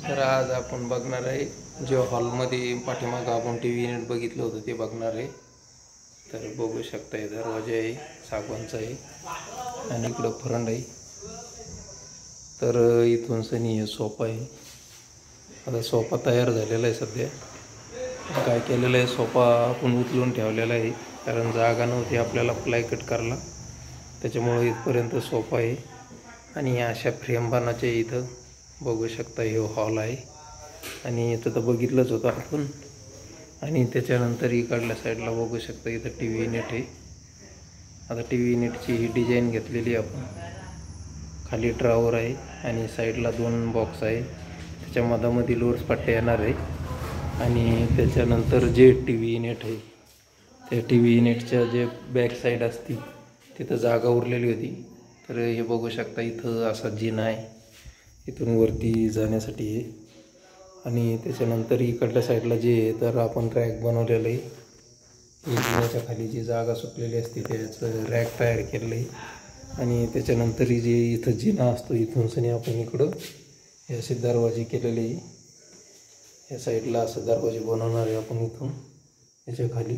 तर आज आपण बघणार आहे जे हॉलमध्ये पाठीमागं आपण टीव्ही युनिट बघितलं होतं ते बघणार आहे। तर बघू शकता दरवाजा आहे, सागवानचा आहे आणि इकडं फरंड आहे। तर इथून सनी हे सोफा आहे। आता सोफा तयार झालेला आहे। सध्या काय केलेलं आहे, सोफा आपण उचलून ठेवलेला आहे कारण जागा नव्हती आपल्याला प्लाय कट करायला, त्याच्यामुळे इथपर्यंत सोफा आहे। आणि अशा फ्रेम बनाचे इथं बघू शकता हे हॉल आहे आणि इथं तर बघितलंच होतं आपण। आणि त्याच्यानंतर इकडल्या साईडला बघू शकता इथं टीव्ही युनिट आहे। आता टीव्ही युनिटची ही डिझाईन घेतलेली आपण। खाली ड्रॉवर आहे आणि साईडला 2 बॉक्स आहे, त्याच्या मधामध्ये लोअर्स पट्ट्या येणार आहे। आणि त्याच्यानंतर जे टीव्ही युनिट आहे त्या टीव्ही युनिटच्या जे बॅक साईड असती तिथं जागा उरलेली होती। तर हे बघू शकता इथं असा जिना आहे, इथून वरती जाण्यासाठी आहे। आणि त्याच्यानंतर इकडल्या साईडला जे तर आपण रॅक बनवलेलं आहे, जिन्याच्या खाली जी जागा सुटलेली असते त्याचं रॅक तयार केलेलं आहे। आणि त्याच्यानंतर जे इथं जिना असतो इथून सनी आपण इकडं हे असे दरवाजे केलेले आहे। या साईडला असं दरवाजे बनवणार आहे आपण इथून याच्या खाली।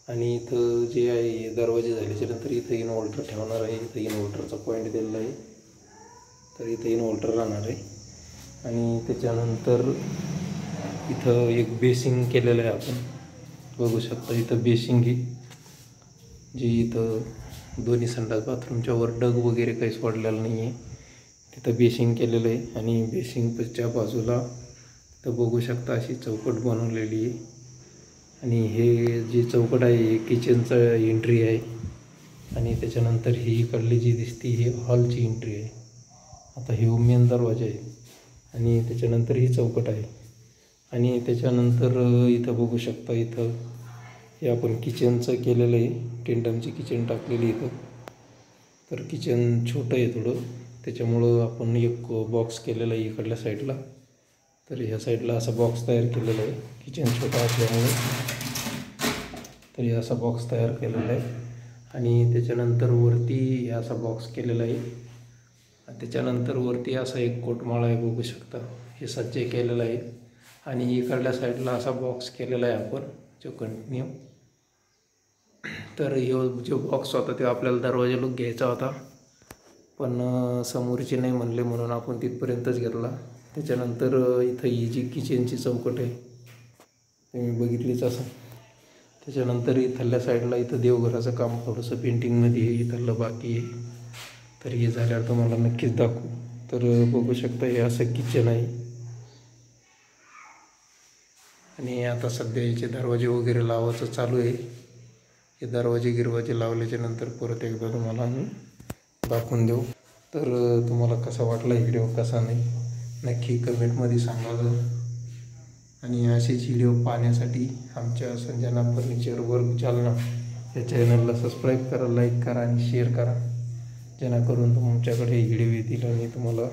आणि इथं जे आहे दरवाजे झाल्याच्या नंतर इथं इन्व्हर्टर ठेवणार आहे। इथं इन्व्हर्टरचा पॉईंट दिलेला आहे, तर इथं इन्व्हर्टर राहणार आहे। आणि त्याच्यानंतर इथं एक बेसिंग केलेलं आहे आपण, बघू शकता इथं बेसिंग आहे जे इथं दोन्ही संडास बाथरूमच्या वर डग वगैरे काही सोडलेलं नाही आहे, तिथं बेसिंग केलेलं आहे। आणि बेसिंगच्या बाजूला तर बघू शकता अशी चौकट बनवलेली आहे। आणि हे जी चौकट आहे हे किचनचं एंट्री आहे। आणि त्याच्यानंतर ही इकडली जी दिसती ही हॉलची एंट्री आहे। आता हे मेन दरवाजा आहे आणि त्याच्यानंतर ही चौकट आहे। आणि त्याच्यानंतर इथं बघू शकता इथं हे आपण किचनचं केलेलं आहे, टेंडमची किचन टाकलेली इथं। तर किचन छोटं आहे थोडं, त्याच्यामुळं आपण एक बॉक्स केलेला आहे इकडल्या साईडला। तर ह्या साईडला असा बॉक्स तयार केलेला आहे, किचन छोटा असल्यामुळे तर हे असा बॉक्स तयार केलेला आहे। आणि त्याच्यानंतर वरती असा बॉक्स केलेला आहे, त्याच्यानंतर वरती असा एक कोटमाळा आहे, बघू शकता हे सज्ज केलेलं आहे। आणि इकडल्या साईडला असा बॉक्स केलेला आहे आपण जो कंटिन्यू। तर ह्यो जो बॉक्स होता तो आपल्याला दरवाजा लुक घ्यायचा होता, पण समोरचे नाही म्हणले म्हणून आपण तिथपर्यंतच घेतला। त्याच्यानंतर इथं ही जी किचनची चौकट आहे तुम्ही बघितलीच असं। त्याच्यानंतर इथल्या साईडला इथं देवघराचं काम थोडंसं पेंटिंगमध्ये आहे, इथलं बाकी आहे। तर हे झाल्यावर तुम्हाला नक्कीच दाखवू। तर बघू शकता हे असं किचन आहे। आणि आता सध्या याचे दरवाजे वगैरे लावायचं चालू आहे। हे दरवाजे गिरवाजे लावल्याच्या नंतर परत एकदा तुम्हाला आम्ही दाखवून देऊ। तर तुम्हाला कसा वाटला व्हिडिओ, कसा नाही नक्की कमेंटमध्ये सांगा। आणि असेच व्हिडिओ पाहण्यासाठी आमच्या संजना फर्निचर वर्क जालना या चॅनलला सबस्क्राईब करा, लाईक करा आणि शेअर करा, जेणेकरून तुमच्याकडे व्हिडिओ येतील आणि तुम्हाला